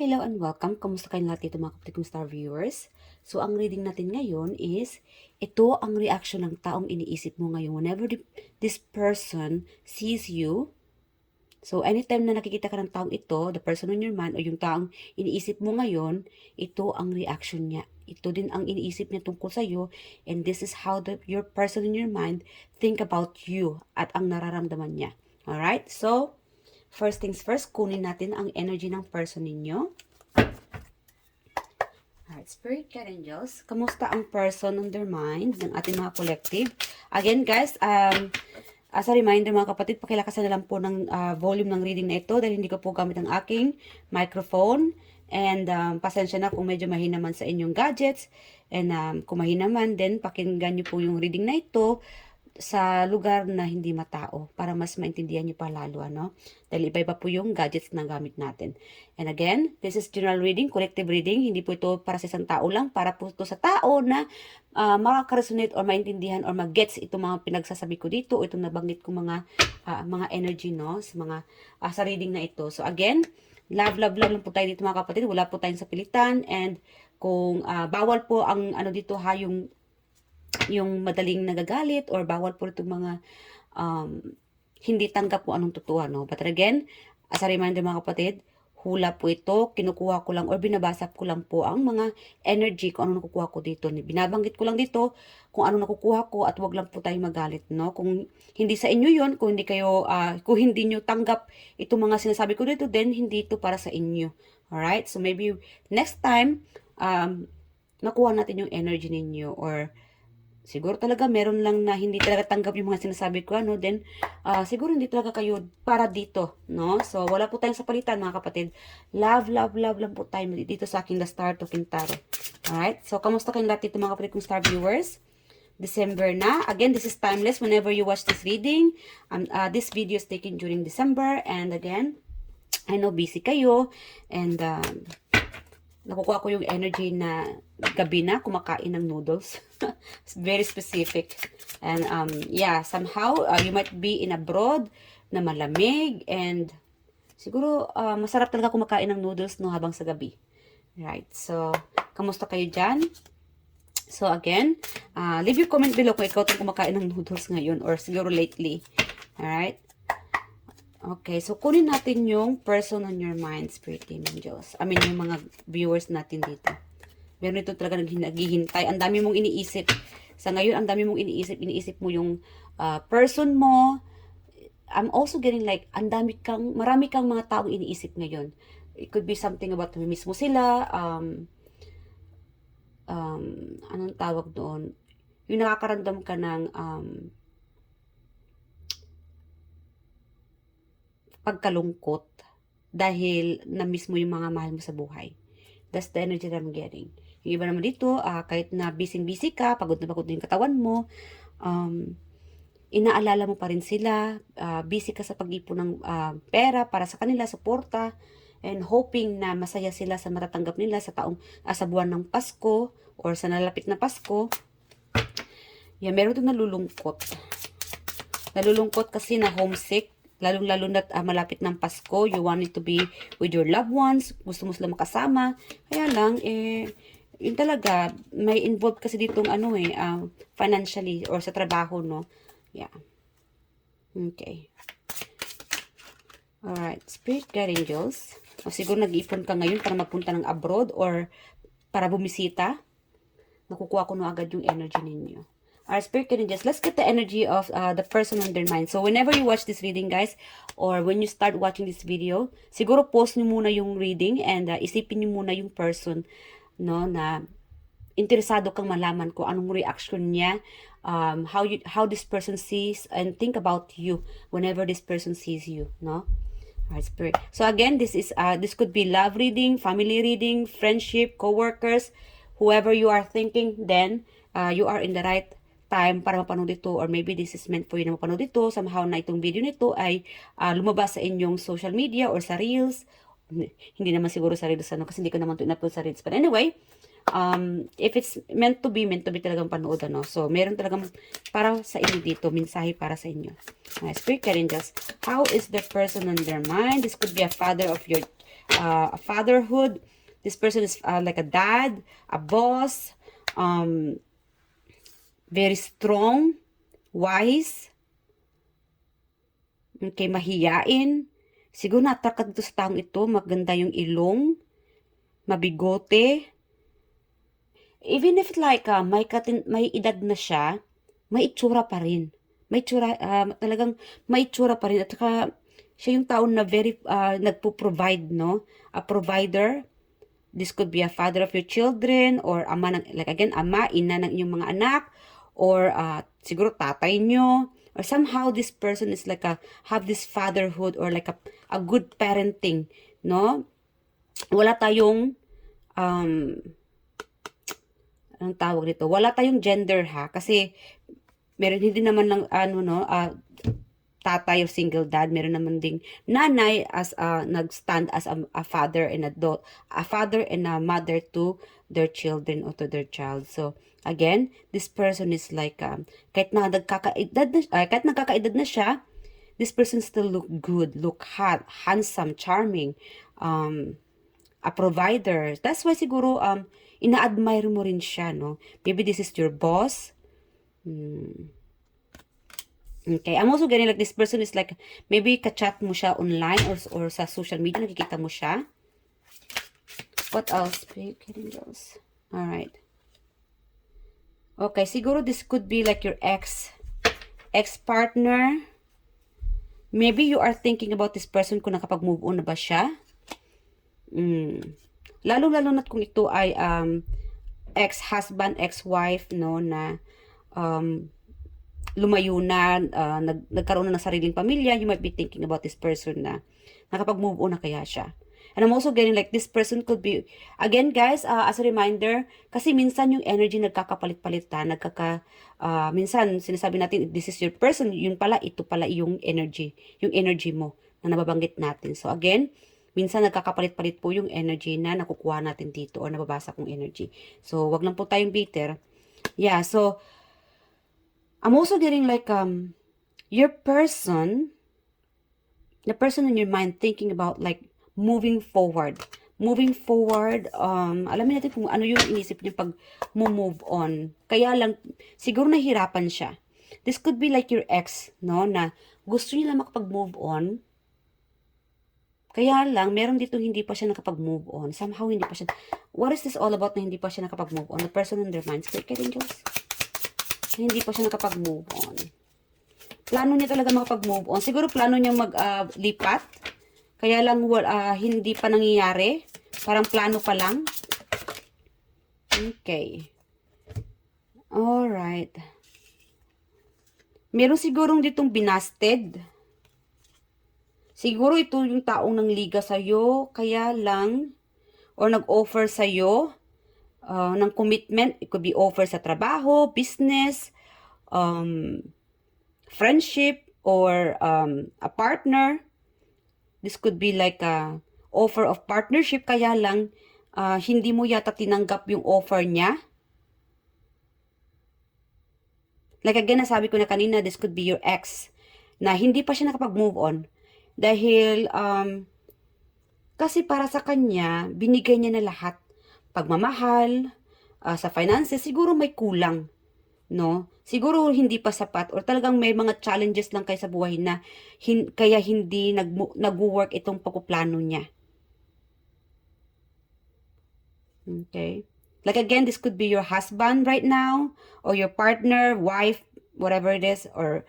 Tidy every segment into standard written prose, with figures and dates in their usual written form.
Hello and welcome. Kamusta kayong lahat dito mga kapatid kong star viewers? So, ang reading natin ngayon is, ito ang reaction ng taong iniisip mo ngayon whenever this person sees you. So, anytime na nakikita ka ng taong ito, the person on your mind, o yung taong iniisip mo ngayon, ito ang reaction niya. Ito din ang iniisip niya tungkol sa'yo, and this is how your person in your mind think about you at ang nararamdaman niya. Alright? So, first things first, kunin natin ang energy ng person ninyo. Alright, Spirit Guide Angels, kamusta ang person on their mind ng ating mga collective? Again guys, as a reminder mga kapatid, pakilakasan na lang po ng volume ng reading na ito dahil hindi ko po gamit ang aking microphone. And pasensya na kung medyo mahina man sa inyong gadgets. And kung mahina man, then pakinggan nyo po yung reading na ito sa lugar na hindi matao para mas maintindihan nyo pa lalo, ano? Dahil iba-iba po yung gadgets na gamit natin. And again, this is general reading, collective reading. Hindi po ito para sa isang tao lang, para po ito sa tao na makaka-resonate or maintindihan or mag-gets itong mga pinagsasabi ko dito o itong nabanggit ko mga energy, no? Sa mga sa reading na ito. So again, love lang po tayo dito mga kapatid. Wala po tayong sapilitan, and kung bawal po ang ano dito ha, yung madaling nagagalit, or bawal po itong mga hindi tanggap po anong totoo, no? But again, as a reminder mga kapatid, hula po ito, kinukuha ko lang or binabasa ko lang po ang mga energy kung ano nakukuha ko dito. Binabanggit ko lang dito kung ano nakukuha ko at wag lang po tayong magalit, no? Kung hindi sa inyo yon, kung hindi kayo, kung hindi nyo tanggap itong mga sinasabi ko dito, then hindi ito para sa inyo. Alright? So maybe next time, nakuha natin yung energy ninyo, or siguro talaga meron lang na hindi talaga tanggap yung mga sinasabi ko, ano, then siguro hindi talaga kayo para dito, no? So wala po tayong sapalitan mga kapatid. Love lang po tayo dito sa aking The Star Talking Tarot. Alright? So kamusta kayong lahat dito mga kapatid kong star viewers? December na. Again, this is timeless whenever you watch this reading. This video is taken during December, and again, I know busy kayo, and nakukuha ko yung energy na gabi na kumakain ng noodles. Very specific. And yeah, somehow you might be in abroad na malamig, and siguro masarap talaga kumakain ng noodles no habang sa gabi. Right. So, kamusta kayo dyan? So again, leave your comment below kung ikaw itong kumakain ng noodles ngayon or siguro lately. Alright? Okay, so kunin natin yung person on your mind, Spirit Angels. I mean, yung mga viewers natin dito. Meron ito talaga naghihintay. Ang dami mong iniisip. Sa ngayon, ang dami mong iniisip. Iniisip mo yung person mo. I'm also getting like, marami kang mga taong iniisip ngayon. It could be something about miss mo sila. Anong tawag doon? Yung nakakaramdam ka ng pagkalungkot dahil na-miss mo yung mga mahal mo sa buhay. That's the energy that I'm getting. Yung iba naman dito, kahit na busy ka, pagod na pagod din yung katawan mo, inaalala mo pa rin sila, busy ka sa pag-ipon ng pera para sa kanila, suporta, and hoping na masaya sila sa matatanggap nila sa sa buwan ng Pasko or sa nalapit na Pasko. Yeah, meron itong nalulungkot. Nalulungkot kasi na homesick. Lalong-lalo na malapit ng Pasko, you wanted to be with your loved ones, gusto mo sila makasama. Kaya lang, yun talaga, may involved kasi ditong financially or sa trabaho, no? Yeah. Okay. Alright, Spirit Guide Angels. O siguro nag-ipon ka ngayon para magpunta ng abroad or para bumisita. Nakukuha ko na agad yung energy ninyo. Alright, Spirit Guide Angels, let's get the energy of the person on their mind. So, whenever you watch this reading, guys, or when you start watching this video, siguro pause nyo muna yung reading and isipin nyo muna yung person, no, na interesado kang malaman ko anong reaction niya, how this person sees and think about you whenever this person sees you, no? Alright, Spirit. So, again, this could be love reading, family reading, friendship, co-workers, whoever you are thinking, then you are in the right time para mapanood ito, or maybe this is meant for you na mapanood ito, somehow na itong video nito ay lumabas sa inyong social media or sa Reels. Hindi naman siguro sa Reels, kasi hindi ko naman ito in-upload sa Reels. But anyway, if it's meant to be talagang panood, ano. So, meron talagang para sa inyo dito, mensahe para sa inyo. Spirit Guide Angels, how is the person on their mind? This could be a father of your a fatherhood. This person is like a dad, a boss, very strong, wise, okay, mahiyain. Siguro na-attract ka dito sa taong ito, maganda yung ilong, mabigote. Even if like may edad na siya, may itsura pa rin. May itsura, talagang may itsura pa rin. At saka, siya yung taon na very, nagpo-provide, no? A provider. This could be a father of your children, or ama ng, like again, ama, ina ng inyong mga anak, or siguro tatay nyo, or somehow this person is like have this fatherhood, or like a good parenting, no? Wala tayong, anong tawag dito? Wala tayong gender ha, kasi meron hindi naman lang tatay or single dad, meron naman ding nanay as nagstand as a father and a father and a mother to their children or to their child. So again, this person is like kahit nagkakaedad na siya, this person still look good, look hot, handsome, charming, a provider. That's why siguro ina-admire mo rin siya, no? Maybe this is your boss. Okay, I'm also getting like this person is like, maybe ka-chat mo siya online or sa social media, nakikita mo siya. What else? Getting those. Alright. Okay, siguro this could be like your ex-partner. Maybe you are thinking about this person kung nakapag-move on na ba siya. Lalo-lalo na kung ito ay ex-husband, ex-wife, no, na lumayo na, nagkaroon na ng sariling pamilya. You might be thinking about this person na nakapag-move on na kaya siya. And I'm also getting like this person could be, again guys, as a reminder, kasi minsan yung energy nagkakapalit-palitan, minsan sinasabi natin, this is your person, yun pala, ito pala yung energy mo na nababanggit natin. So again, minsan nagkakapalit-palit po yung energy na nakukuha natin dito o nababasa kong energy. So wag lang po tayong bitter. Yeah, so I'm also getting like your person, the person in your mind thinking about like moving forward. Alamin natin kung ano yung inisip niya pag move on. Kaya lang, siguro nahirapan siya. This could be like your ex, no? Na gusto niya lang makapag-move on. Kaya lang, meron dito hindi pa siya nakapag-move on. Somehow, hindi pa siya. What is this all about na hindi pa siya nakapag-move on? The person in their minds. Kaya angels. Hindi pa siya nakapag-move on. Plano niya talaga makapag-move on. Siguro plano niya lipat. Kaya lang hindi pa nangyayari. Parang plano pa lang. Okay. Alright. Meron sigurong ditong binasted. Siguro ito yung taong nangliga sa'yo. Kaya lang, or nag-offer sa'yo ng commitment. It could be offer sa trabaho, business, friendship, or a partner. This could be like a offer of partnership, kaya lang hindi mo yata tinanggap yung offer niya. Like again, nasabi ko na kanina, this could be your ex na hindi pa siya nakapag-move on. Dahil kasi para sa kanya, binigay niya na lahat. Pagmamahal, sa finances, siguro may kulang, no? Siguro hindi pa sapat or talagang may mga challenges lang kayo sa buhay na kaya hindi nag-work itong pagkuplano niya. Okay? Like again, this could be your husband right now or your partner, wife, whatever it is, or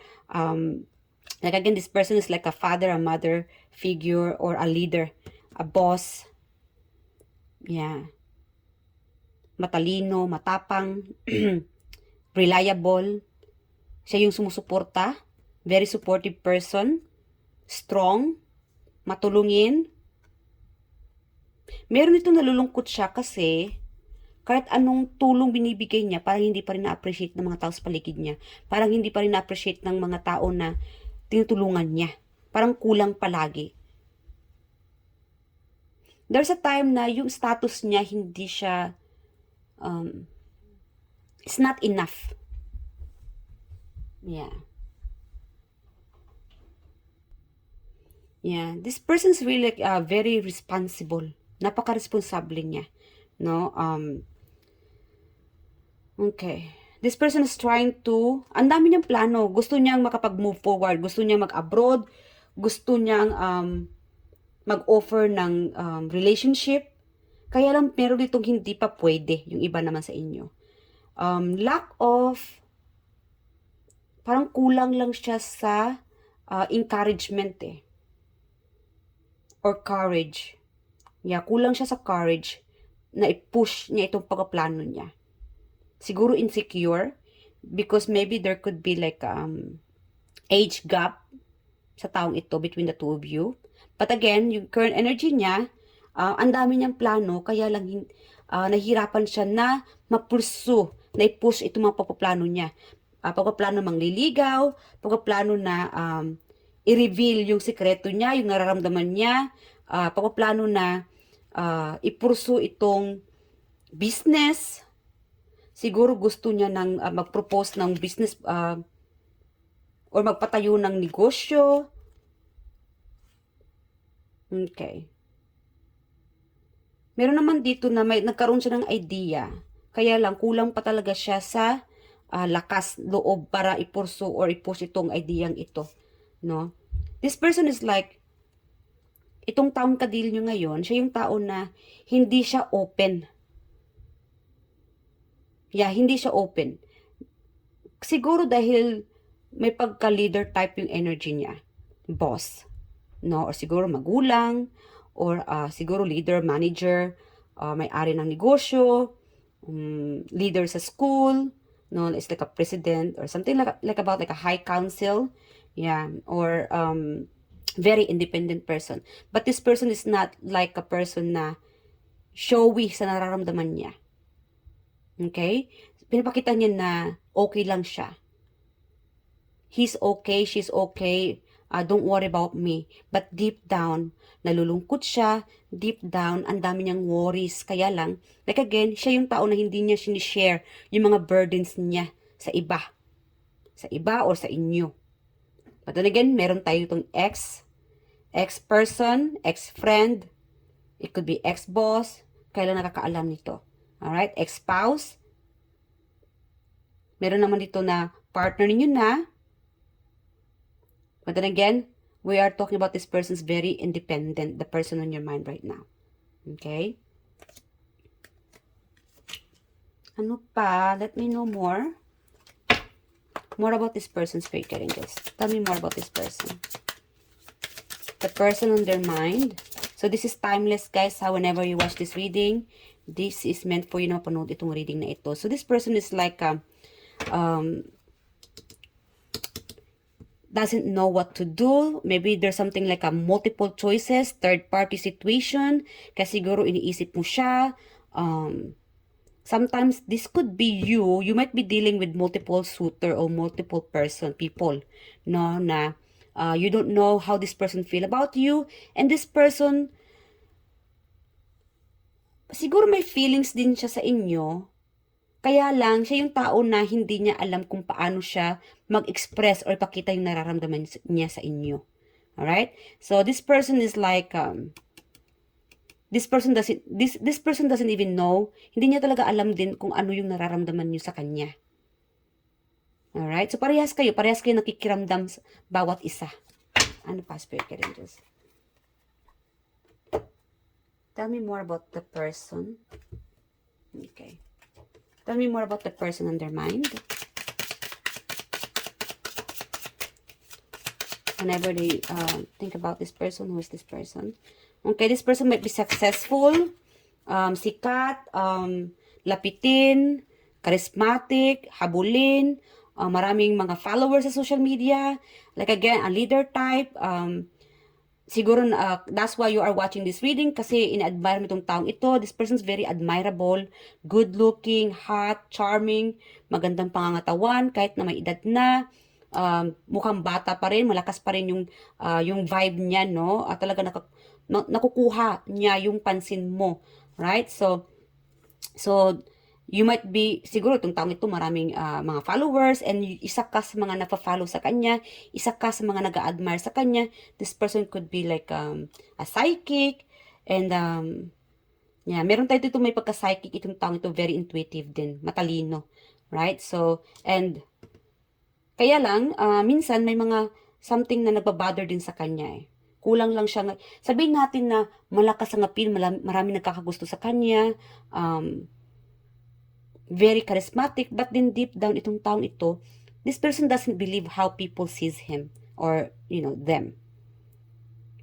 like again, this person is like a father, a mother figure, or a leader, a boss. Yeah. Matalino, matapang, reliable. Siya yung sumusuporta. Very supportive person. Strong. Matulungin. Meron itong nalulungkot siya kasi kahit anong tulong binibigay niya, parang hindi pa rin na-appreciate ng mga tao sa paligid niya. Parang hindi pa rin na-appreciate ng mga tao na tinutulungan niya. Parang kulang palagi. There's a time na yung status niya hindi siya it's not enough. Yeah. Yeah, this person's really like, very responsible. Napaka-responsable niya, no? Okay. This person is trying to, ang dami niyang plano. Gusto niyang makapag-move forward. Gusto niyang mag-abroad. Gusto niyang mag-offer ng relationship. Kaya lang meron ditong hindi pa pwede. Yung iba naman sa inyo. Lack of, parang kulang lang siya sa encouragement eh. Or courage. Yeah, kulang siya sa courage na i-push niya itong pagpaplano niya. Siguro insecure because maybe there could be like age gap sa taong ito between the two of you. But again, yung current energy niya, ang dami niyang plano, kaya lang nahihirapan siya na ma-pursue, na i-push itong mga pagpaplano niya. Pagpaplano mangliligaw, pagpaplano na i-reveal yung sikreto niya, yung nararamdaman niya, pagpaplano na i-pursue itong business. Siguro gusto niya ng mag-propose ng business or magpatayo ng negosyo. Okay. Meron naman dito na nagkaroon siya ng idea. Kaya lang, kulang pa talaga siya sa lakas loob para ipursu or i-push itong ideyang ito. No? This person is like, itong taong kadil nyo ngayon, siya yung tao na hindi siya open. Yeah, hindi siya open. Siguro dahil may pagka-leader type yung energy niya. Boss. No? Or siguro magulang. Or siguro leader, manager, may-ari ng negosyo, leader sa school, no, it's like a president or something like about like a high council, yeah, or very independent person. But this person is not like a person na showy sa nararamdaman niya. Okay? Pinapakita niya na okay lang siya. He's okay, she's okay. Don't worry about me. But deep down, nalulungkot siya. Deep down, ang dami niyang worries. Kaya lang, like again, siya yung tao na hindi niya sinishare yung mga burdens niya sa iba. Sa iba or sa inyo. But then again, meron tayo itong ex-person, ex-friend. It could be ex-boss. Kailan nakakaalam nito. Alright? Ex-spouse. Meron naman dito na partner ninyo na. But then again, we are talking about this person's very independent, the person on your mind right now. Okay? Ano pa? Let me know more. More about this person's Spirit Angels. Tell me more about this person. The person on their mind. So this is timeless, guys. Whenever you watch this reading, this is meant for you na mapanood itong reading na ito. So this person is like doesn't know what to do. Maybe there's something like a multiple choices, third-party situation. Kasi siguro iniisip mo siya. Sometimes this could be you. You might be dealing with multiple suitor or multiple people. No, na you don't know how this person feel about you. And this person, siguro may feelings din siya sa inyo. Kaya lang, siya yung tao na hindi niya alam kung paano siya mag-express or pakita yung nararamdaman niya sa inyo. Alright? So, this person is like, this person doesn't even know, hindi niya talaga alam din kung ano yung nararamdaman niyo sa kanya. Alright? So, parehas kayo nakikiramdam bawat isa. Ano pa, Spirit Angels? Tell me more about the person. Okay. Tell me more about the person on their mind. Whenever they think about this person, who is this person? Okay, this person might be successful, sikat, lapitin, charismatic, habulin, maraming mga followers sa social media. Like again, a leader type. Siguro, that's why you are watching this reading kasi ina-admire mo itong taong ito. This person's very admirable, good-looking, hot, charming, magandang pangangatawan, kahit na may edad na, mukhang bata pa rin, malakas pa rin yung vibe niya, no? Talaga nakukuha niya yung pansin mo, right? So, you might be, siguro itong taong ito maraming mga followers, and isa ka sa mga nafa-follow sa kanya, isa ka sa mga nag-a-admire sa kanya. This person could be like a psychic, and yeah, meron tayo dito may pagka-psychic itong taong ito, very intuitive din, matalino, right? So, and kaya lang, minsan may mga something na nagbabother din sa kanya eh. Kulang lang siya. Sabihin natin na malakas ang appeal, marami nagkakagusto sa kanya, very charismatic, but then deep down itong taong ito, this person doesn't believe how people sees him or, them.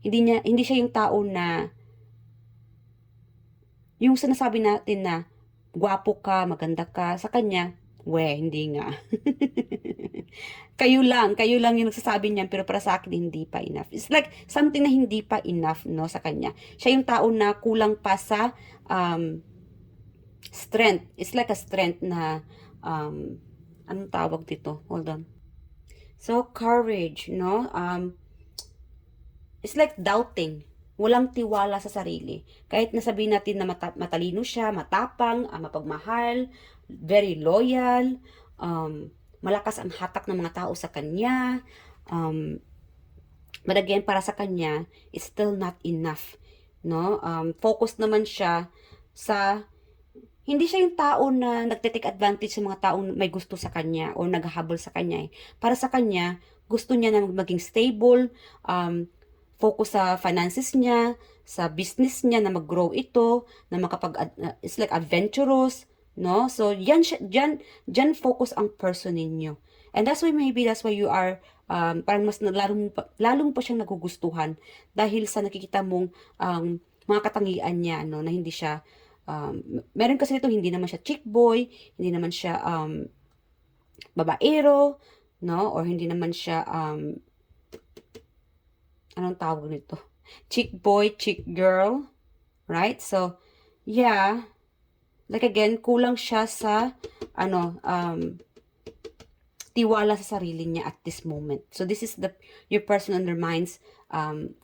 Hindi siya yung tao na, yung sinasabi natin na, gwapo ka, maganda ka, sa kanya, hindi nga. kayo lang yung nagsasabi niyan, pero para sa akin, hindi pa enough. It's like, something na hindi pa enough, no, sa kanya. Siya yung tao na kulang pa sa, strength. It's like a strength na, anong tawag dito? Hold on. So, courage, no? It's like doubting. Walang tiwala sa sarili. Kahit nasabihin natin na matalino siya, matapang, mapagmahal, very loyal, malakas ang hatak ng mga tao sa kanya, but again, para sa kanya, it's still not enough. No? Focus naman siya sa, hindi siya yung tao na nagte-take advantage sa mga taong may gusto sa kanya o naghahabol sa kanya. Para sa kanya, gusto niya na maging stable, focus sa finances niya, sa business niya na mag-grow ito, na it's like adventurous, no? So, dyan focus ang person ninyo. And that's why you are, parang mas lalong pa siyang nagugustuhan dahil sa nakikita mong mga katangian niya, no, na hindi siya, meron kasi nito, hindi naman siya chick boy, hindi naman siya babaero, no, or hindi naman siya, anong tawag nito? Chick boy, chick girl, right? So, yeah, like again, kulang siya sa, tiwala sa sarili niya at this moment. So, this is your person undermines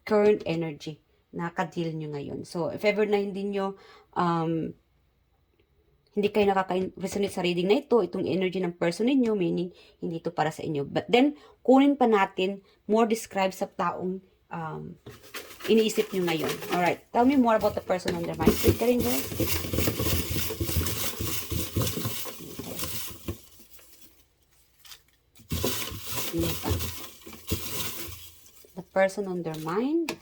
current energy na ka-deal nyo ngayon. So, if ever na hindi nyo, hindi kayo nakaka-resonate sa reading na ito, itong energy ng person ninyo, meaning, hindi ito para sa inyo. But then, kunin pa natin, more describe sa taong iniisip nyo ngayon. Alright, tell me more about the person on their mind. Wait ka rin dyan. Okay. The person on their mind.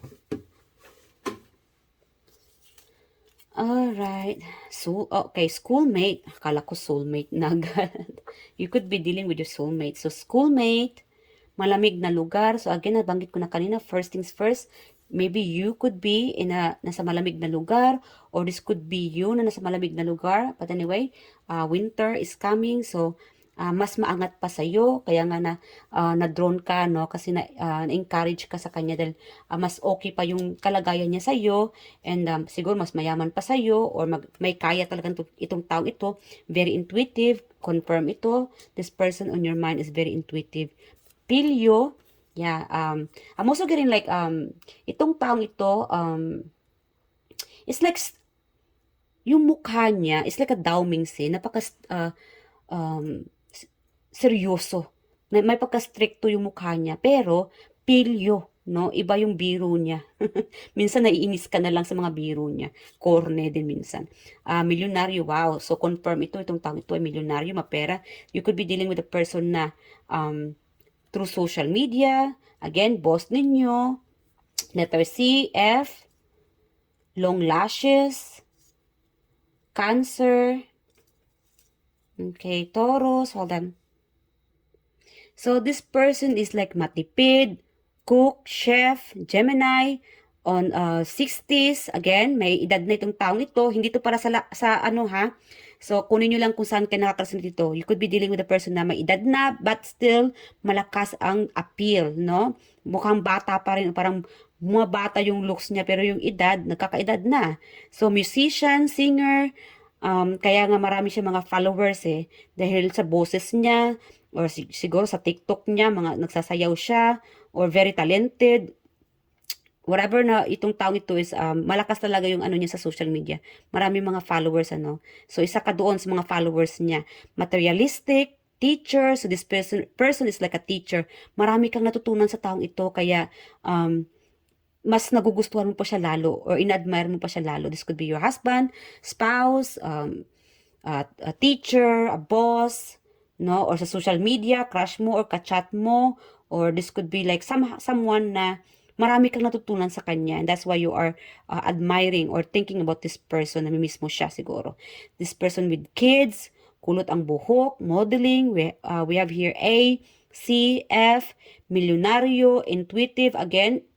Alright. So, okay, schoolmate. Akala ko soulmate na agad. You could be dealing with your soulmate. So, schoolmate, malamig na lugar. So, again, nabanggit ko na kanina, first things first, maybe you could be nasa malamig na lugar, or this could be you na nasa malamig na lugar. But anyway, winter is coming, so mas maangat pa sa'yo, kaya nga na-drawn ka, no, kasi na-encourage ka sa kanya dahil mas okay pa yung kalagayan niya sa'yo, and siguro mas mayaman pa sa'yo, or may kaya talagang itong taong ito, very intuitive, confirm ito, this person on your mind is very intuitive. Pilyo, yeah, I'm also getting like, itong taong ito, it's like, yung mukha niya, it's like a Dao Mingse, seryoso. May pagka-stricto yung mukha niya, pero pilyo, no? Iba yung biro niya. Minsan naiinis ka na lang sa mga biro niya. Korne din minsan. Milyonaryo, wow. So confirm itong taong ito ay milyonaryo, mapera. You could be dealing with a person na through social media, again, boss ninyo, letter C, F, long lashes, Cancer, okay, Taurus, hold on. So, this person is like matipid, cook, chef, Gemini, on 60s. Again, may edad na itong taong ito. Hindi to para sa ano ha. So, kunin nyo lang kung saan kayo nakakasunod dito. You could be dealing with a person na may edad na, but still, malakas ang appeal, no? Mukhang bata pa rin, parang bata yung looks niya, pero yung edad, nagkakaedad na. So, musician, singer, kaya nga marami siya mga followers dahil sa boses niya, or siguro sa TikTok niya, mga nagsasayaw siya, or very talented. whatever na itong taong ito is, malakas talaga yung ano niya sa social media. Marami mga followers, ano. So, isa ka doon sa mga followers niya. Materialistic, teacher, so this person is like a teacher. Marami kang natutunan sa taong ito, kaya, mas nagugustuhan mo pa siya lalo, or in-admire mo pa siya lalo. This could be your husband, spouse, a teacher, a boss, no, or sa social media, crush mo or ka-chat mo, or this could be like someone na marami kang natutunan sa kanya, and that's why you are admiring or thinking about this person, namimiss mo siya siguro. This person with kids, kulot ang buhok, modeling, we have here A, C, F, milyonaryo, intuitive, again,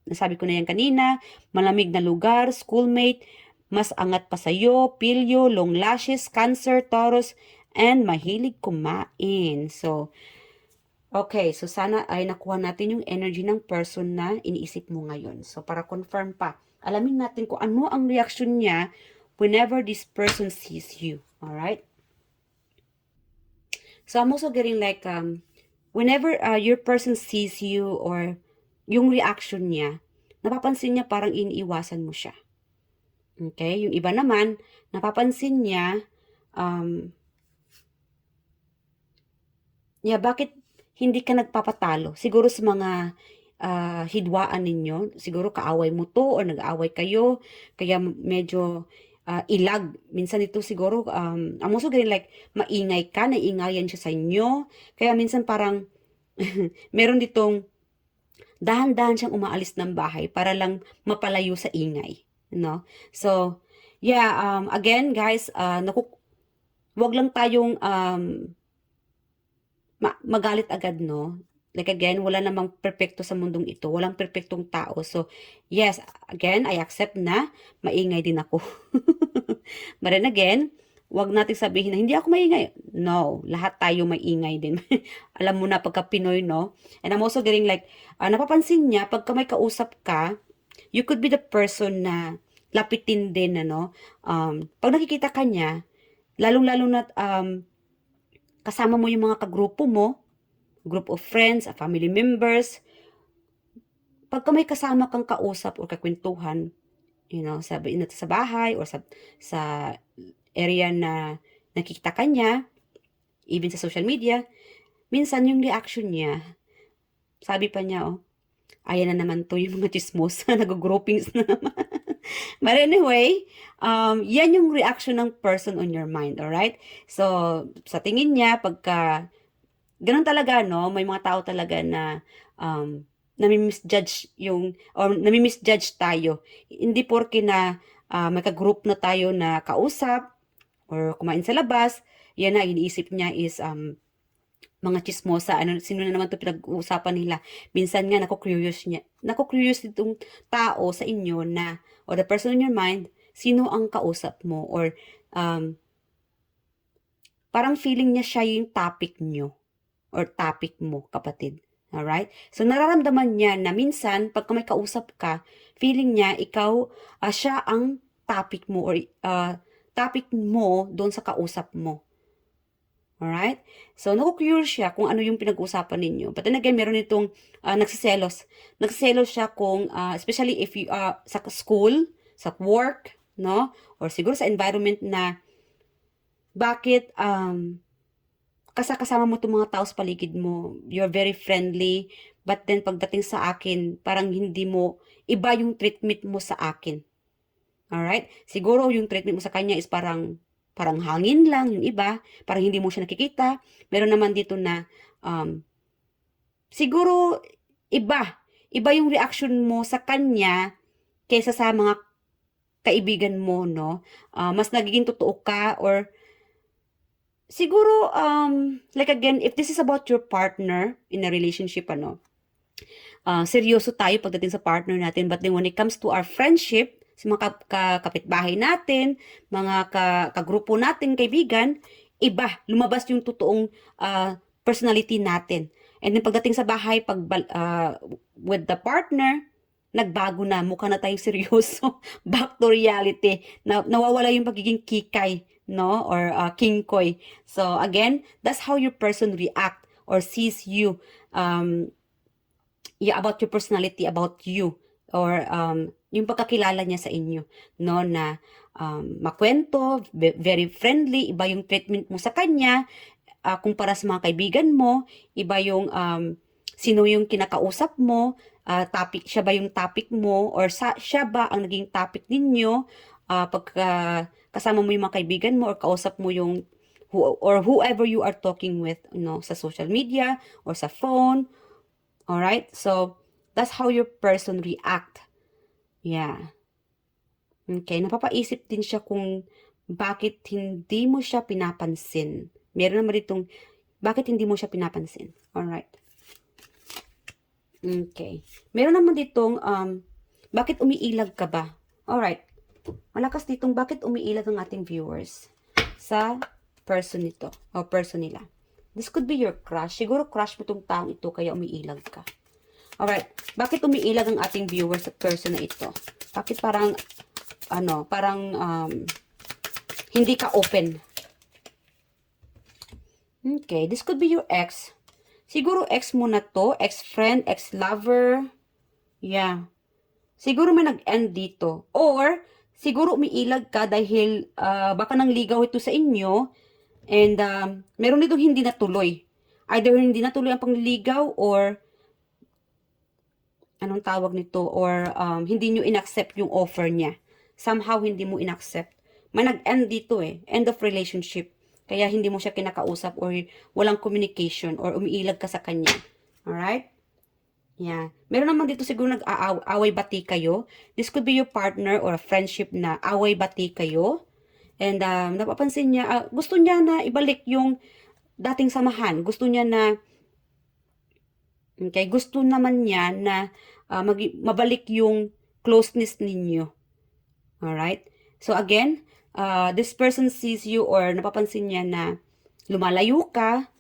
nasabi ko na yan kanina, malamig na lugar, schoolmate, mas angat pa sa'yo, pilyo, long lashes, cancer, Taurus, and mahilig kumain. So, okay, so sana ay nakuha natin yung energy ng person na iniisip mo ngayon. So, para confirm pa, alamin natin kung ano ang reaction niya whenever this person sees you. Alright? So, I'm also getting like, whenever your person sees you or yung reaction niya, napapansin niya parang iniiwasan mo siya. Okay? Yung iba naman, napapansin niya, bakit hindi ka nagpapatalo? Siguro sa mga hidwaan ninyo, siguro kaaway mo to or nag-aaway kayo, kaya medyo ilag. Minsan ito siguro, I'm also getting like, maingay ka, naiingayan siya sa inyo, kaya minsan parang, meron ditong, dahan-dahan siyang umaalis ng bahay para lang mapalayo sa ingay. No? So, yeah, again, guys, wag lang tayong magalit agad, no? Like again, wala namang perpekto sa mundong ito. Walang perpektong tao. So, yes, again, I accept na maingay din ako. But then again, wag natin sabihin na hindi ako maingay. No, lahat tayo maingay din. Alam mo na pagka Pinoy, no? And I'm also getting like, napapansin niya, pagka may kausap ka, you could be the person na lapitin din, ano? Pag nakikita ka niya, lalong-lalo na kasama mo yung mga kagrupo mo, group of friends, family members, pagka may kasama kang kausap o kakwentuhan, sabi sa bahay or sa area na nakikita ka niya, even sa social media, minsan yung reaction niya, sabi pa niya, ayan na naman to, yung mga chismosa, nag-groupings na naman. But anyway, yan yung reaction ng person on your mind, alright? So, sa tingin niya, pagka ganun talaga, no? May mga tao talaga na nami-misjudge or nami-misjudge tayo. Hindi porke na may ka-group na tayo na kausap or kumain sa labas, yan na, iniisip niya is mga chismosa, sino na naman to pinag-uusapan nila. Minsan nga, nako-curious itong tao sa inyo na, or the person in your mind, sino ang kausap mo, or parang feeling niya siya yung topic nyo, or topic mo, kapatid. Alright? So, nararamdaman niya na minsan, pagka may kausap ka, feeling niya, ikaw, siya ang topic mo, or topic mo doon sa kausap mo. Alright? So, naku-curious siya kung ano yung pinag-uusapan ninyo. But then again, meron itong nagsiselos. Nagsiselos siya kung, especially if you sa school, sa work, no? Or siguro sa environment na, bakit, kasama mo itong mga tao sa paligid mo, you're very friendly, but then pagdating sa akin, parang hindi mo, iba yung treatment mo sa akin. Alright? Siguro yung treatment mo sa kanya is parang hangin lang, yung iba, parang hindi mo siya nakikita. Meron naman dito na, siguro, iba yung reaction mo sa kanya, kaysa sa mga kaibigan mo, no? Mas nagiging totoo ka, or, siguro, like again, if this is about your partner in a relationship, seryoso tayo pagdating sa partner natin, but then when it comes to our friendship, sa mga kapitbahay natin, mga kagrupo natin, kaibigan, iba, lumabas yung totoong personality natin. And then pagdating sa bahay, with the partner, nagbago na, mukha na tayong seryoso, back to reality, nawawala yung pagiging kikay, no, or kingkoy. So again, that's how your person react or sees you, about your personality, about you. or yung pagkakilala niya sa inyo, no, na makwento, very friendly, iba yung treatment mo sa kanya, kumpara sa mga kaibigan mo, iba yung sino yung kinakausap mo, topic, siya ba yung topic mo, or siya ba ang naging topic ninyo, pagka kasama mo yung mga kaibigan mo, or kausap mo yung or whoever you are talking with, sa social media, or sa phone. Alright? So, that's how your person react. Yeah. Okay, napapaisip din siya kung bakit hindi mo siya pinapansin. Meron naman ditong, bakit hindi mo siya pinapansin? Alright. Okay. Meron naman ditong, bakit umiilag ka ba? Alright. Malakas ditong, bakit umiilag ang ating viewers sa person nito, o person nila. This could be your crush. Siguro crush mo itong taong ito, kaya umiilag ka. Alright. Bakit umiilag ang ating viewers sa person na ito? Bakit parang, hindi ka open? Okay. This could be your ex. Siguro ex mo na to, ex-friend, ex-lover. Yeah. Siguro may nag-end dito. Or, siguro umiilag ka dahil baka nang ligaw ito sa inyo and meron ditong hindi natuloy. Either hindi natuloy ang pangliligaw or anong tawag nito, or hindi nyo inaccept yung offer niya. Somehow hindi mo inaccept. May nag-end dito end of relationship. Kaya hindi mo siya kinakausap or walang communication or umiilag ka sa kanya. Alright? Yeah. Meron naman dito siguro nag-away bati kayo. This could be your partner or a friendship na away bati kayo. And napapansin niya, gusto niya na ibalik yung dating samahan. Gusto niya na, okay, gusto naman niya na mabalik yung closeness ninyo. Alright? So again, this person sees you or napapansin niya na lumalayo ka,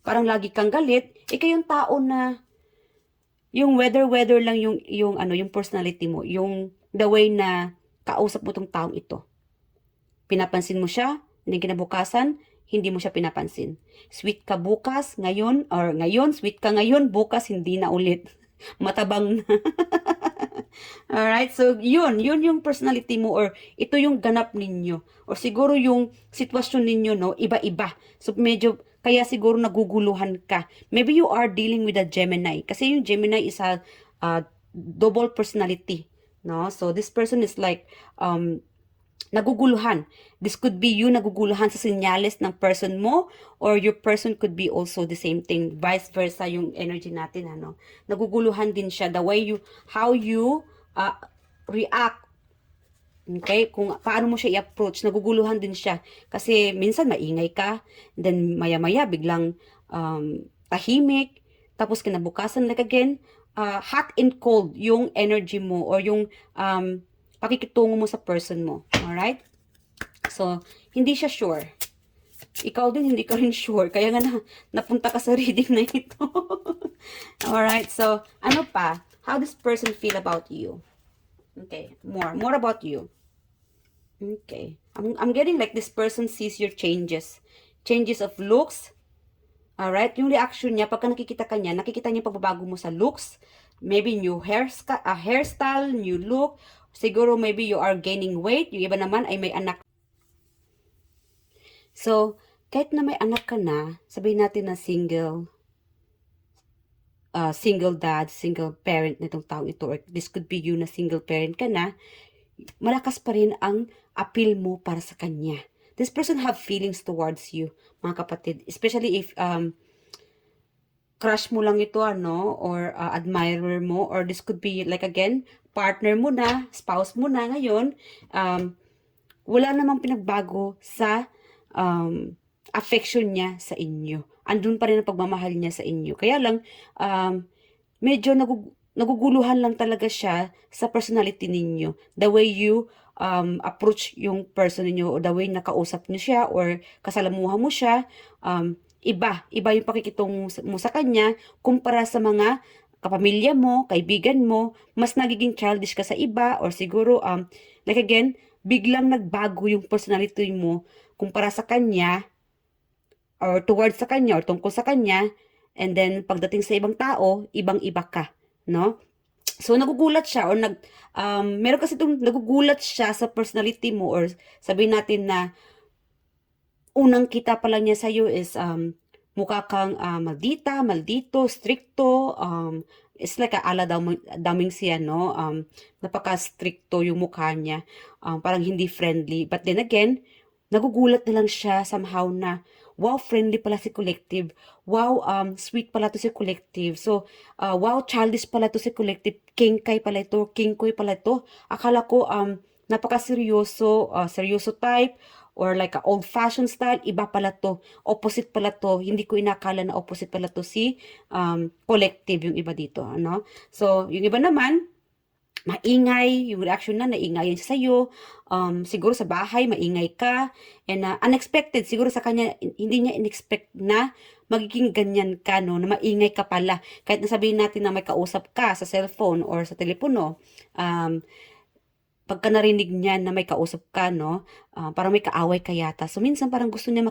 parang lagi kang galit, kayong tao na yung weather lang yung personality mo, yung the way na kausap mo tong taong ito. Pinapansin mo siya, hindi kinabukasan, hindi mo siya pinapansin. Sweet ka bukas, ngayon, sweet ka ngayon, bukas hindi na ulit. Matabang na. Alright, so yun yung personality mo, or ito yung ganap ninyo. Or siguro yung sitwasyon ninyo, no, iba-iba. So medyo, kaya siguro naguguluhan ka. Maybe you are dealing with a Gemini. Kasi yung Gemini is a double personality. No? So this person is like, naguguluhan. This could be you naguguluhan sa senyales ng person mo, or your person could be also the same thing. Vice versa yung energy natin, naguguluhan din siya. The way how you react, okay, kung paano mo siya i-approach, naguguluhan din siya. Kasi minsan maingay ka, then maya-maya biglang tahimik, tapos kinabukasan like again, hot and cold yung energy mo, or yung pakikitungo mo sa person mo. Alright? So, hindi siya sure. Ikaw din, hindi ka rin sure. Kaya nga napunta ka sa reading na ito. Alright? So, ano pa? How does person feel about you? Okay. More about you. Okay. I'm getting like this person sees your changes. Changes of looks. Alright? Yung reaction niya, pagka nakikita niya pagbabago mo sa looks. Maybe new hairstyle, new look. Siguro maybe you are gaining weight. Yung iba naman ay may anak. So, kahit na may anak ka na, sabihin natin na single dad, single parent nitong taong ito, or this could be you na single parent ka na, malakas pa rin ang appeal mo para sa kanya. This person have feelings towards you, mga kapatid. Especially if crush mo lang ito, or admirer mo, or this could be like again, partner mo na, spouse mo na ngayon, wala namang pinagbago sa affection niya sa inyo. Andun pa rin ang pagmamahal niya sa inyo. Kaya lang, medyo naguguluhan lang talaga siya sa personality ninyo. The way you approach yung person ninyo, or the way nakausap niyo siya, or kasalamuhan mo siya, iba yung pakikitungo mo sa kanya, kumpara sa mga kapamilya mo, kaibigan mo, mas nagiging childish ka sa iba, or siguro, like again, biglang nagbago yung personality mo kumpara sa kanya, or towards sa kanya, or tungkol sa kanya, and then, pagdating sa ibang tao, ibang-iba ka, no? So, nagugulat siya or meron kasi itong nagugulat siya sa personality mo or sabihin natin na unang kita pa lang niya sa'yo is mukha kang maldita, maldito, stricto, it's like ala daming siya, no? Napaka-stricto yung mukha niya. Parang hindi friendly. But then again, nagugulat na lang siya somehow na, wow, friendly pala si Collective. Wow, sweet pala to si Collective. So, wow, childish pala to si Collective. Kingkay pala ito, kingkoy pala ito. Akala ko, napaka-seryoso, seryoso type, or like a old-fashioned style, iba pala to. Opposite pala to. Hindi ko inakala na opposite pala to si Collective, yung iba dito. Ano? So, yung iba naman, maingay, yung reaction na naingayan siya sa'yo, siguro sa bahay, maingay ka, and unexpected, siguro sa kanya, hindi niya in-expect na magiging ganyan ka, no, na maingay ka pala. Kahit nasabihin natin na may kausap ka sa cellphone or sa telepono, pagka narinig niya na may kausap ka, no, parang may kaaway ka yata. So, minsan parang gusto niya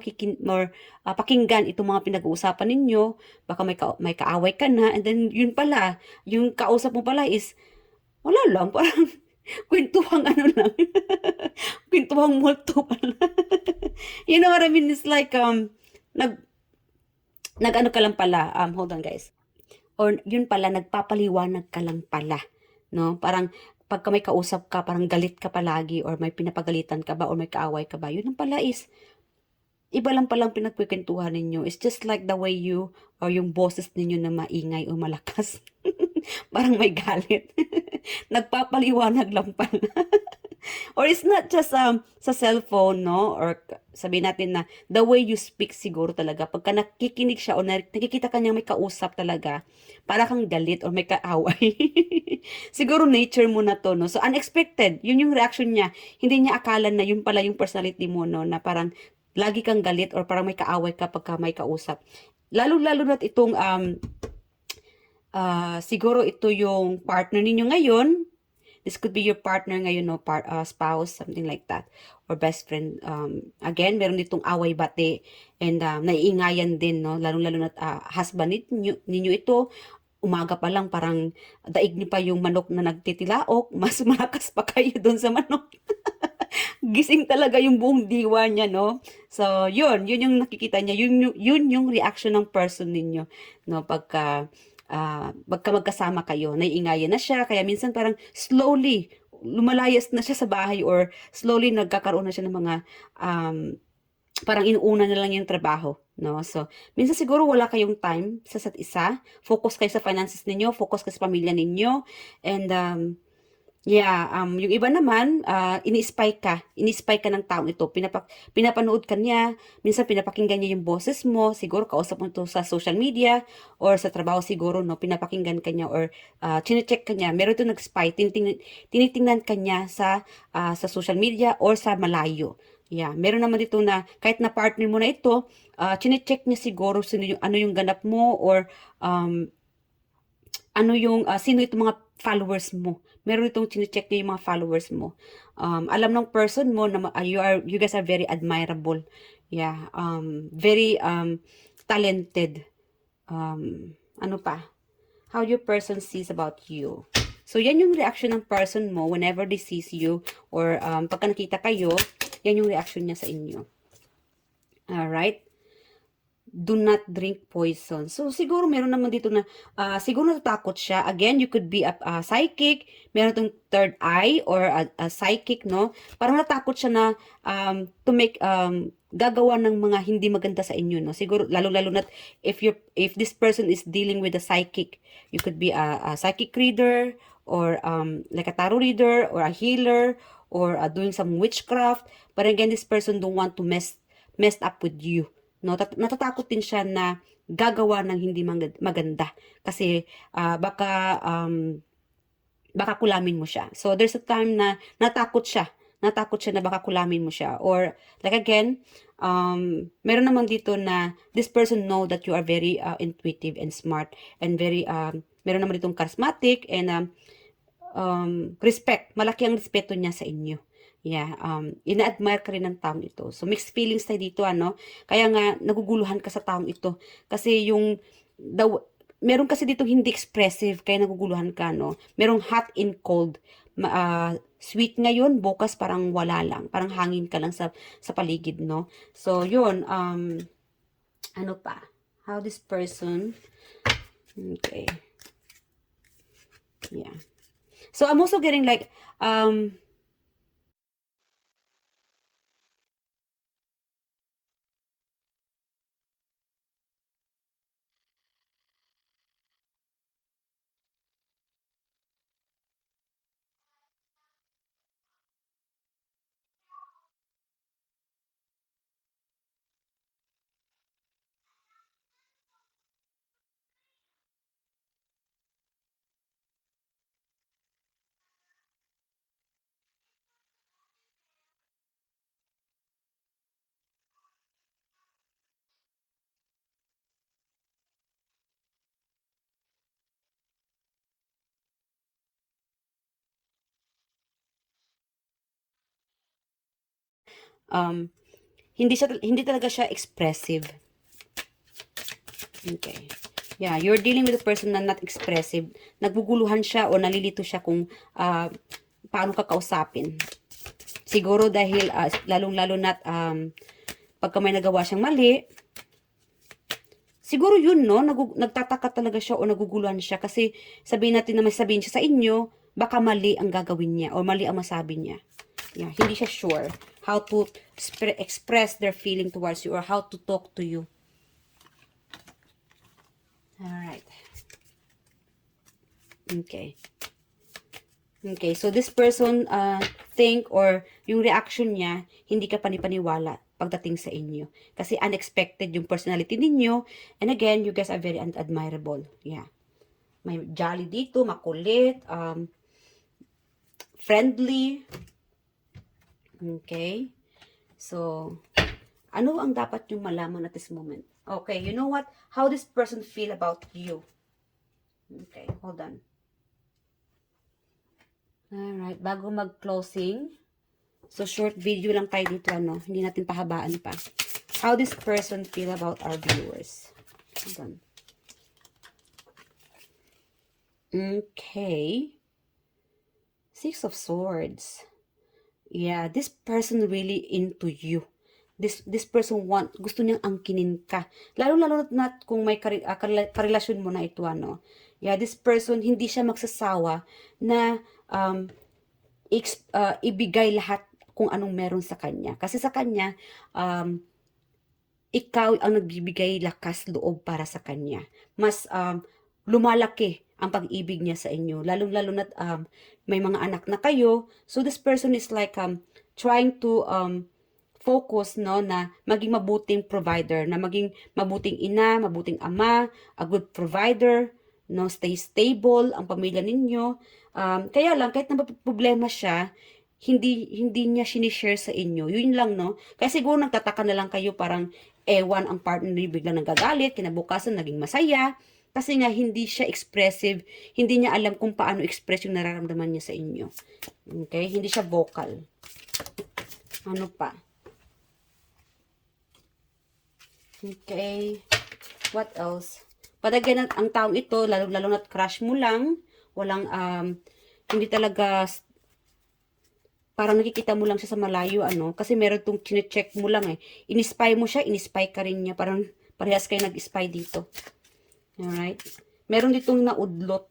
pakinggan itong mga pinag-uusapan ninyo. Baka may kaaway ka na, and then yun pala, yung kausap mo pala is, wala lang, parang kwentuhang ano lang. Kwentuhang multo pala. You know what I mean? It's like, nag, nag-ano ka lang pala, hold on guys. Or yun pala, nagpapaliwanag ka lang pala. No? Parang, pagka may kausap ka, parang galit ka palagi, or may pinapagalitan ka ba, or may kaaway ka ba, yun ang pala is, iba lang palang pinagkwentuhan ninyo. It's just like the way you, or yung boses ninyo na maingay o malakas. Parang may galit. Nagpapaliwanag lang pala. Or it's not just sa cellphone, no? Or sabihin natin na the way you speak siguro talaga. Pagka nakikinig siya o nakikita kanya may kausap talaga, para kang galit or may kaaway. Siguro nature mo na to, no? So unexpected, yun yung reaction niya. Hindi niya akala na yun pala yung personality mo, no? Na parang lagi kang galit or parang may kaaway ka pagka may kausap. Lalo-lalo na itong siguro ito yung partner ninyo ngayon. This could be your partner ngayon, no? Spouse, something like that. Or best friend. Again, meron ditong away bate and naiingayan din, no? Lalong-lalo na husband ninyo ito. Umaga pa lang, parang daig niyo pa yung manok na nagtitilaok. Mas malakas pa kayo doon sa manok. Gising talaga yung buong diwa niya, no? So, yun yung nakikita niya. Yun yung reaction ng person ninyo, no? Pagka magkasama kayo, naiingayan na siya, kaya minsan parang slowly, lumalayas na siya sa bahay or slowly nagkakaroon na siya ng mga, parang inuuna na lang yung trabaho, no? So, minsan siguro wala kayong time sa isa't isa, focus kayo sa finances ninyo, focus kayo sa pamilya ninyo, and, yeah, yung iba naman, ini-spy ka ng taong ito, pinapanood ka niya, minsan pinapakinggan niya yung boses mo, siguro kausap mo ito sa social media, or sa trabaho siguro, no, pinapakinggan ka niya, or chinecheck ka niya, meron ito nag-spy, tinitingnan ka niya sa social media, or sa malayo. Yeah, meron naman dito na, kahit na partner mo na ito, chinecheck niya siguro ano yung ganap mo, or sino itong mga followers mo. Meron itong chinecheck niya yung mga followers mo. Alam ng person mo na you guys are very admirable. Yeah, very talented. Ano pa? How your person sees about you. So, yan yung reaction ng person mo whenever they sees you, or pagka nakita kayo, yan yung reaction niya sa inyo. Alright? Do not drink poison. So, siguro meron naman dito na, siguro natatakot siya. Again, you could be a psychic, meron itong third eye, or a psychic, no? Parang natakot siya na gagawa ng mga hindi maganda sa inyo, no? Siguro, lalo-lalo na if this person is dealing with a psychic, you could be a psychic reader, or like a tarot reader, or a healer, or doing some witchcraft. But again, this person don't want to mess up with you. No, natatakot din siya na gagawa ng hindi maganda kasi baka kulamin mo siya. So there's a time na natakot siya na baka kulamin mo siya, or like again, meron naman dito na this person know that you are very intuitive and smart, and very meron naman ditong charismatic, and malaki ang respeto niya sa inyo. Yeah, ina-admire ka rin ng taong ito. So, mixed feelings tayo dito, ano? Kaya nga, naguguluhan ka sa taong ito. Kasi meron kasi dito hindi expressive, kaya naguguluhan ka, no? Merong hot and cold. Sweet ngayon, bukas parang wala lang. Parang hangin ka lang sa paligid, no? So, yun, ano pa? How this person, okay, yeah. So, I'm also getting like, um, hindi talaga siya expressive. Okay. Yeah, you're dealing with a person na not expressive. Naguguluhan siya o nalilito siya kung paano ka kausapin. Siguro dahil lalong-lalo na pagka may nagawa siyang mali, siguro yun, no? Nagtataka talaga siya o naguguluhan siya kasi sabihin natin na may sabihin siya sa inyo, baka mali ang gagawin niya o mali ang masabi niya. Yeah, hindi siya sure how to express their feeling towards you or how to talk to you. Alright. Okay. Okay, so this person think or yung reaction niya, hindi ka panipaniwala pagdating sa inyo. Kasi unexpected yung personality ninyo. And again, you guys are very admirable. Yeah. May jolly dito, makulit, friendly. Okay. So, ano ang dapat yung malaman at this moment? Okay, you know what? How this person feel about you? Okay, hold on. Alright, bago mag-closing, so short video lang tayo dito, ano? Hindi natin pahabaan pa. How this person feel about our viewers? Hold on. Okay. Six of Swords. Yeah, this person really into you. This person gusto niyang angkinin ka. Lalo-lalo na kung may karelasyon mo na ito, ano. Yeah, this person, hindi siya magsasawa na ibigay lahat kung anong meron sa kanya. Kasi sa kanya, ikaw ang nagbibigay lakas loob para sa kanya. Mas lumalaki ang pag-ibig niya sa inyo. Lalo-lalo na may mga anak na kayo. So this person is like trying to focus, no, na maging mabuting provider, na maging mabuting ina, mabuting ama, a good provider, no, stay stable ang pamilya ninyo. Kaya lang kahit na problema siya, hindi niya sinishare sa inyo. Yun lang, no? Kasi siguro nagtataka na lang kayo, parang ewan ang partner niyo biglang nagagalit, kinabukasan naging masaya. Kasi nga hindi siya expressive, hindi niya alam kung paano express yung nararamdaman niya sa inyo. Okay? Hindi siya vocal. Ano pa? Okay. What else? But again, ang taong ito, lalo na crush mo lang, walang, hindi talaga, parang nakikita mo lang siya sa malayo, ano, kasi meron itong chine-check mo lang eh. In-spy mo siya, in-spy ka rin niya, parang parehas kayo nag-spy dito. Alright? Meron ditong naudlot.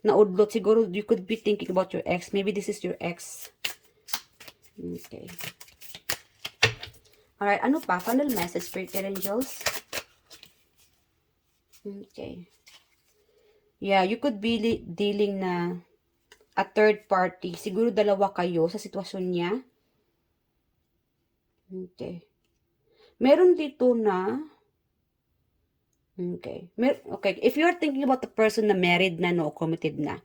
Naudlot, siguro you could be thinking about your ex. Maybe this is your ex. Okay. Alright, ano pa? Final message, Spirit Angels. Okay. Yeah, you could be dealing na a third party. Siguro dalawa kayo sa sitwasyon niya. Okay. Meron dito na okay. Okay, if you're thinking about the person na married na, no, committed na.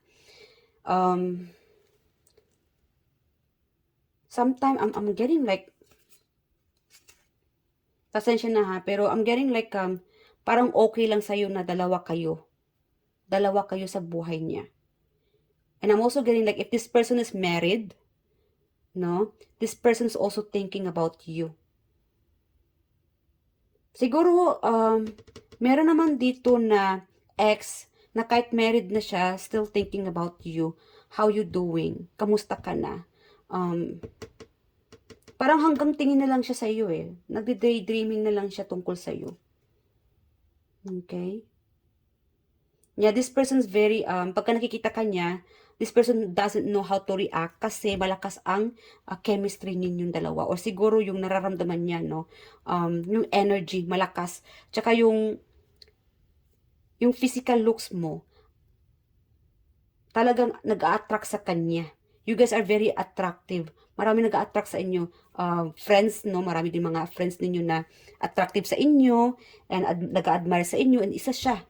Sometimes I'm getting like, pasensya na ha, pero I'm getting like parang okay lang sa'yo na dalawa kayo. Dalawa kayo sa buhay niya. And I'm also getting like, if this person is married, no, this person is also thinking about you. Siguro, meron naman dito na ex na kahit married na siya, still thinking about you. How you doing? Kamusta ka na? Parang hanggang tingin na lang siya sa iyo eh. Nagde-daydreaming na lang siya tungkol sa iyo. Okay? Yeah, this person's very, pagka nakikita ka niya, this person doesn't know how to react kasi malakas ang chemistry ninyong dalawa. Or siguro yung nararamdaman niya, no? Yung energy, malakas. Tsaka yung physical looks mo, talagang nag-a-attract sa kanya. You guys are very attractive. Marami nag-a-attract sa inyo. Friends, no? Marami din mga friends ninyo na attractive sa inyo and nag-a-admire sa inyo. And isa siya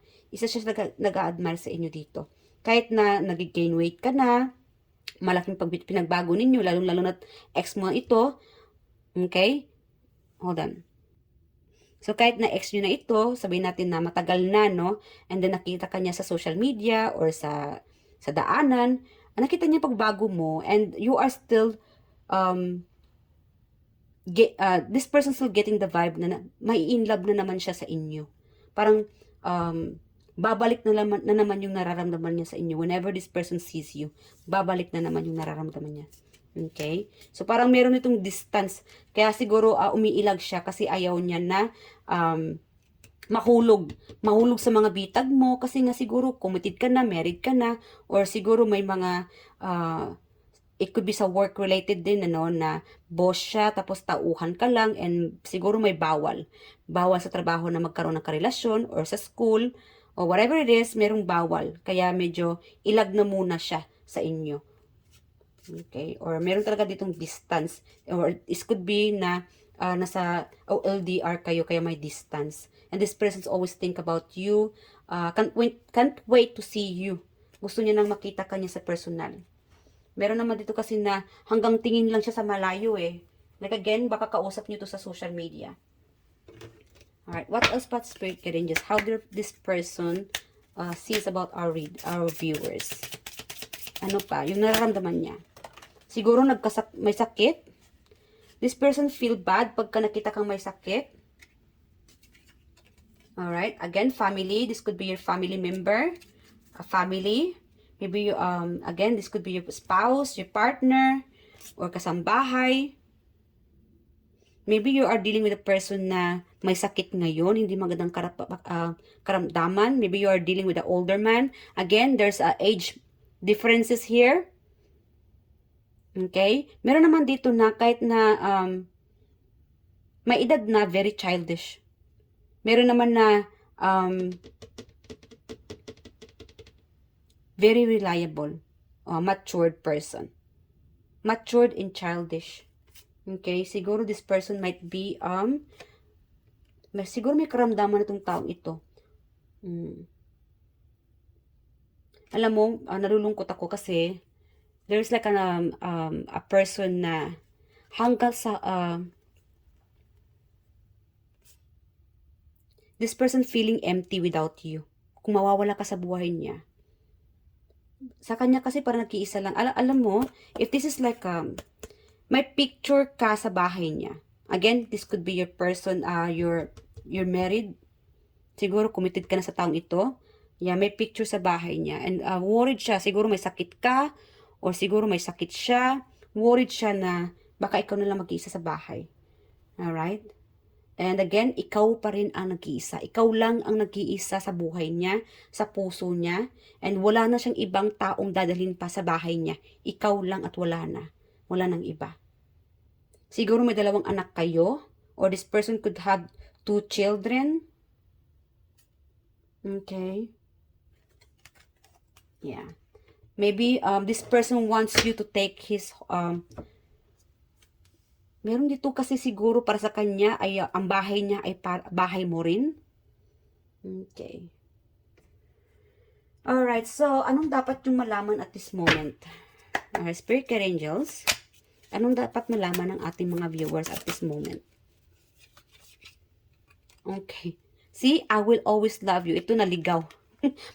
nag-a-admire sa inyo dito. Kahit na nag-gain weight ka na, malaking pinagbago ninyo, lalo na ex mo ito. Okay? Hold on. So, kahit na ex nyo na ito, sabihin natin na matagal na, no? And then, nakita ka niya sa social media or sa daanan, nakita niya pagbago mo, and you are still, this person still getting the vibe na may in love na naman siya sa inyo. Parang, babalik na naman yung nararamdaman niya sa inyo. Whenever this person sees you, babalik na naman yung nararamdaman niya. Okay? So, parang meron itong distance. Kaya siguro umiilag siya kasi ayaw niya na mahulog sa mga bitag mo kasi nga siguro committed ka na, married ka na, or siguro may mga it could be sa work related din, ano, na boss siya tapos tauhan ka lang, and siguro may bawal sa trabaho na magkaroon ng karelasyon or sa school or whatever it is, merong bawal, kaya medyo ilag na muna siya sa inyo. Okay? Or meron talaga ditong distance, or it could be na nasa LDR kayo, kaya may distance. And this person's always think about you. Can't wait to see you. Gusto niya nang makita ka niya sa personal. Meron naman dito kasi na hanggang tingin lang siya sa malayo eh. Like again, baka kausap niyo to sa social media. Alright, what else about spirit guidance? How this person sees about our viewers? Ano pa? Yung nararamdaman niya. Siguro may sakit. This person feel bad pagka nakita kang may sakit. Alright, again, family. This could be your family member. A family. Maybe, again, this could be your spouse, your partner, or kasambahay. Maybe you are dealing with a person na may sakit ngayon, hindi magandang karamdaman. Maybe you are dealing with an older man. Again, there's age differences here. Okay? Meron naman dito na kahit na may edad na, very childish. Meron naman na very reliable, matured person. Matured and childish. Okay? Siguro this person might be, siguro may karamdaman na itong taong ito. Alam mo, nalulungkot ako kasi there's like a person na hanggang sa this person feeling empty without you. Kung mawawala ka sa buhay niya. Sa kanya kasi parang nag-iisa lang. Alam mo, if this is like may picture ka sa bahay niya. Again, this could be your person, you're married. Siguro committed ka na sa taong ito. Yeah, may picture sa bahay niya. And worried siya. Siguro may sakit ka. Or siguro may sakit siya. Worried siya na baka ikaw na lang mag-iisa sa bahay. Alright? And again, ikaw pa rin ang nag-iisa. Ikaw lang ang nag-iisa sa buhay niya, sa puso niya. And wala na siyang ibang taong dadalhin pa sa bahay niya. Ikaw lang at wala na. Wala nang iba. Siguro may 2 anak kayo. Or this person could have 2 children. Okay. Yeah. Maybe this person wants you to take his meron dito kasi siguro para sa kanya ay ang bahay niya ay bahay mo rin. Okay. Alright, so anong dapat yung malaman at this moment? Spirit guide angels, anong dapat malaman ng ating mga viewers at this moment? Okay. See, I will always love you. Ito naligaw.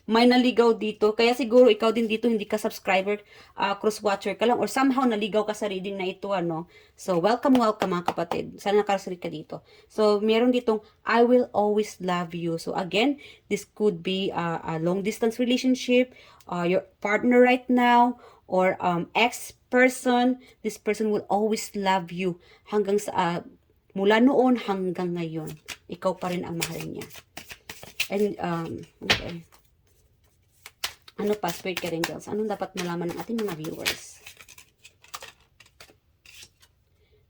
may naligaw dito. Kaya siguro ikaw din dito, hindi ka subscriber, cross-watcher ka lang, or somehow naligaw ka sa reading na ito, ano. So, welcome, welcome mga kapatid. Sana nakarasalit ka dito. So, meron ditong, I will always love you. So, again, this could be a long-distance relationship, your partner right now, or ex-person. This person will always love you hanggang sa, mula noon hanggang ngayon. Ikaw pa rin ang mahal niya. And, okay. Ano pa, Spirit Guide Angels? Anong dapat malaman ng ating mga viewers?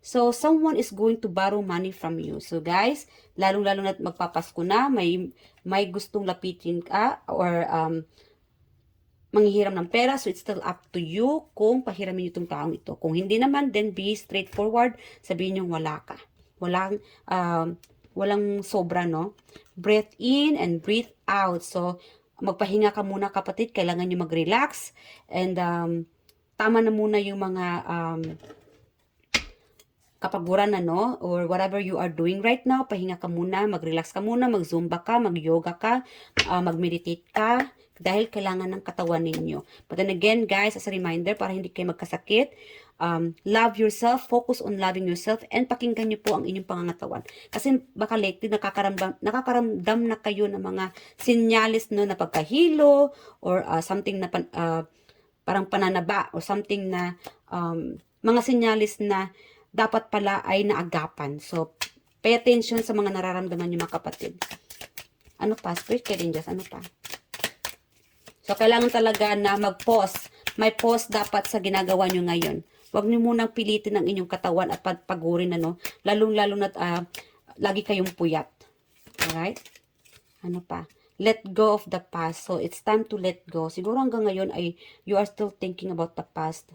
So, someone is going to borrow money from you. So, guys, lalo-lalo na magpapasko na, may gustong lapitin ka, or manghihiram ng pera. So, it's still up to you kung pahiramin itong taong ito. Kung hindi naman, then be straightforward. Sabihin nyo, wala ka. Walang sobra, no? Breathe in and breathe out. So, magpahinga ka muna kapatid, kailangan nyo mag-relax, and tama na muna yung mga kapaguran na, no, or whatever you are doing right now, pahinga ka muna, mag-relax ka muna, mag-zumba ka, mag-yoga ka, mag-meditate ka, dahil kailangan ng katawan ninyo. But then again, guys, as a reminder, para hindi kayo magkasakit, love yourself, focus on loving yourself, and pakinggan nyo po ang inyong pangangatawan. Kasi baka lately, nakakaramdam na kayo ng mga sinyalis, no, na pagkahilo, or something na parang pananaba, or something na mga sinyalis na dapat pala ay naagapan. So, pay attention sa mga nararamdaman nyo mga kapatid. Ano pa? Spirit Guide Angels, ano pa? So, kailangan talaga na mag-pause. May pause dapat sa ginagawa nyo ngayon. Huwag niyo munang pilitin ang inyong katawan at pagurin, ano, lalong-lalo na lagi kayong puyat. Alright? Ano pa? Let go of the past. So, it's time to let go. Siguro hanggang ngayon ay you are still thinking about the past.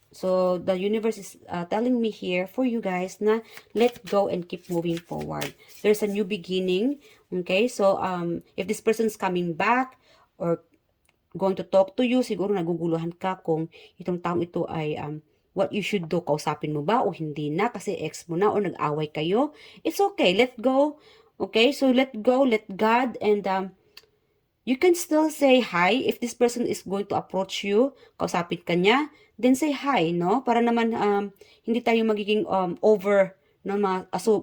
So, the universe is telling me here for you guys na let go and keep moving forward. There's a new beginning. Okay? So, if this person's coming back or going to talk to you, siguro naguguluhan ka kung itong taong ito ay what you should do. Kausapin mo ba o hindi na kasi ex mo na o nag-away kayo. It's okay. Let go. Okay? So, let go. Let God. And you can still say hi if this person is going to approach you. Kausapin ka niya. Then say hi, no? Para naman hindi tayo magiging over, no,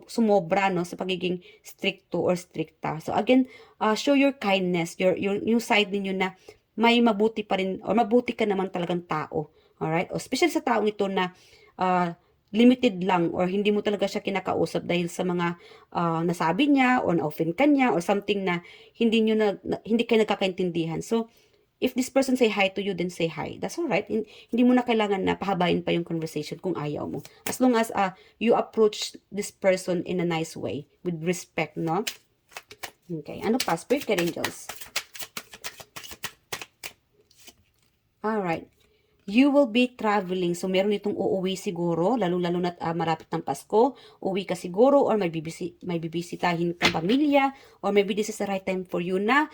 sumobra, no, sa pagiging stricto or stricta. So, again, show your kindness, yung side ninyo na may mabuti pa rin, or mabuti ka naman talagang tao. Alright? O especially sa taong ito na limited lang, or hindi mo talaga siya kinakausap dahil sa mga nasabi niya, or na-offend ka niya, or something na hindi kayo nagkakaintindihan. So, if this person say hi to you, then say hi. That's alright. Hindi mo na kailangan na pahabain pa yung conversation kung ayaw mo. As long as you approach this person in a nice way, with respect, no? Okay. Ano pa? Spirit Guide Angels. Alright. You will be traveling. So, meron itong uuwi siguro, lalo-lalo na marapit ng Pasko. Uwi ka siguro, or may bibisitahin kang pamilya, or maybe this is the right time for you na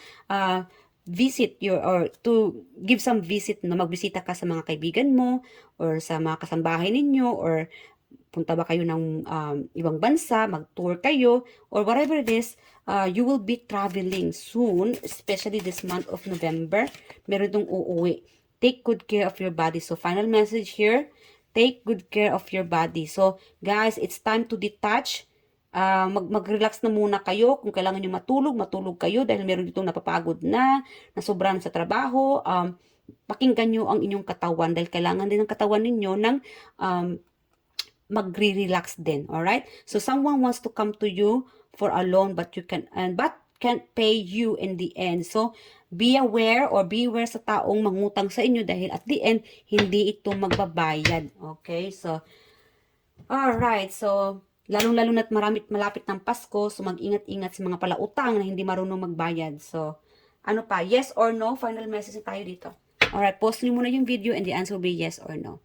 visit or to give some visit, na magbisita ka sa mga kaibigan mo, or sa mga kasambahay ninyo, or punta ba kayo ng ibang bansa, mag-tour kayo, or whatever it is, you will be traveling soon, especially this month of November. Meron itong uuwi. Take good care of your body. So, final message here, take good care of your body. So, guys, it's time to detach. Mag-relax na muna kayo. Kung kailangan nyo matulog kayo dahil meron ditong napapagod na sobrahan sa trabaho. Pakinggan nyo ang inyong katawan dahil kailangan din ng katawan ninyo ng magre-relax din. Alright? So, someone wants to come to you for a loan but can't pay you in the end. So, be aware or beware sa taong mangutang sa inyo dahil at the end, hindi ito magbabayad. Okay? So, alright. So, lalong-lalo na't malapit ng Pasko, so mag-ingat-ingat sa mga palautang na hindi marunong magbayad. So, ano pa? Yes or no? Final message na tayo dito. Alright, pause nyo muna yung video and the answer will be yes or no.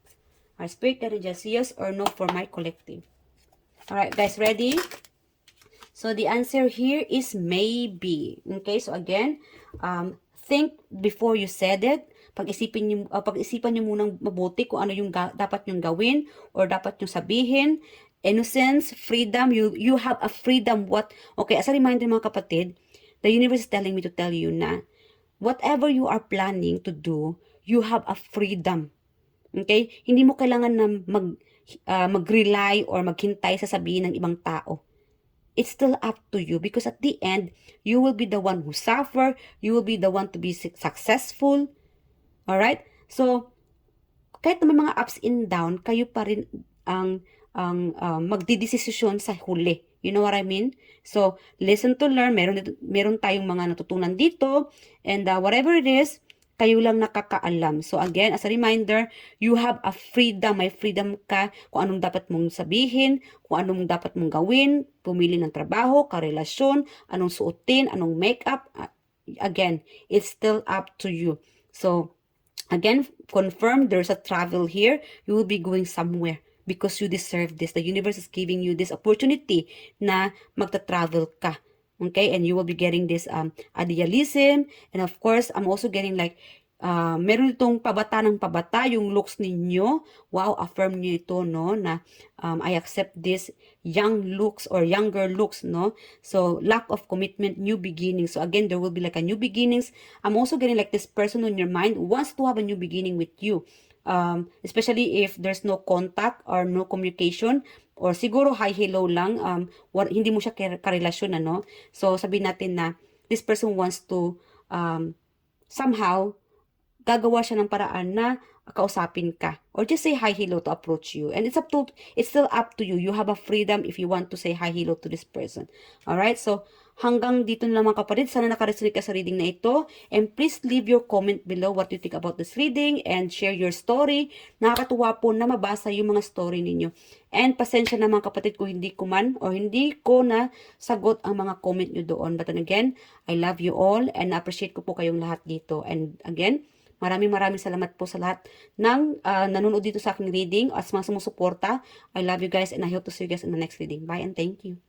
Alright, Spirit Guide Angels, yes or no for my collective. Alright, guys, ready? So, the answer here is maybe. Okay, so again, think before you said it. Pag-isipan nyo munang mabuti kung ano yung dapat nyong gawin or dapat nyong sabihin. Innocence, freedom, you have a freedom. Okay, as a reminder mga kapatid, the universe is telling me to tell you na whatever you are planning to do, you have a freedom. Okay? Hindi mo kailangan na mag-rely or maghintay sa sabihin ng ibang tao. It's still up to you because at the end, you will be the one who suffer, you will be the one to be successful. Alright? So, kahit na may mga ups and down, kayo pa rin ang magdidesisyon sa huli. You know what I mean? So, listen to learn. Meron tayong mga natutunan dito. And whatever it is, kayo lang nakakaalam. So, again, as a reminder, you have a freedom. May freedom ka kung anong dapat mong sabihin, kung anong dapat mong gawin, pumili ng trabaho, karelasyon, anong suotin, anong makeup. Again, it's still up to you. So, again, confirm there's a travel here. You will be going somewhere because you deserve this. The universe is giving you this opportunity na magta-travel ka. Okay? And you will be getting this idealism. And of course, I'm also getting like, meron itong pabata ng pabata, yung looks ninyo. Wow, affirm niyo ito, no? Na I accept this young looks or younger looks, no? So, lack of commitment, new beginnings. So, again, there will be like a new beginnings. I'm also getting like this person on your mind wants to have a new beginning with you. Especially if there's no contact or no communication, or siguro hi-hello lang, hindi mo siya karelasyon, ano? So, sabihin natin na this person wants to somehow gagawa siya ng paraan na kausapin ka. Or just say hi, hello to approach you. And it's still up to you. You have a freedom if you want to say hi, hello to this person. Alright? So, hanggang dito na lang mga kapatid. Sana nakaresonate ka sa reading na ito. And please leave your comment below what you think about this reading and share your story. Nakakatuwa po na mabasa yung mga story ninyo. And pasensya na mga kapatid kung hindi ko man or hindi ko na sagot ang mga comment nyo doon. But then again, I love you all and appreciate ko po kayong lahat dito. And again, maraming salamat po sa lahat ng nanonood dito sa aking reading at mga sumusuporta. I love you guys and I hope to see you guys in the next reading. Bye and thank you.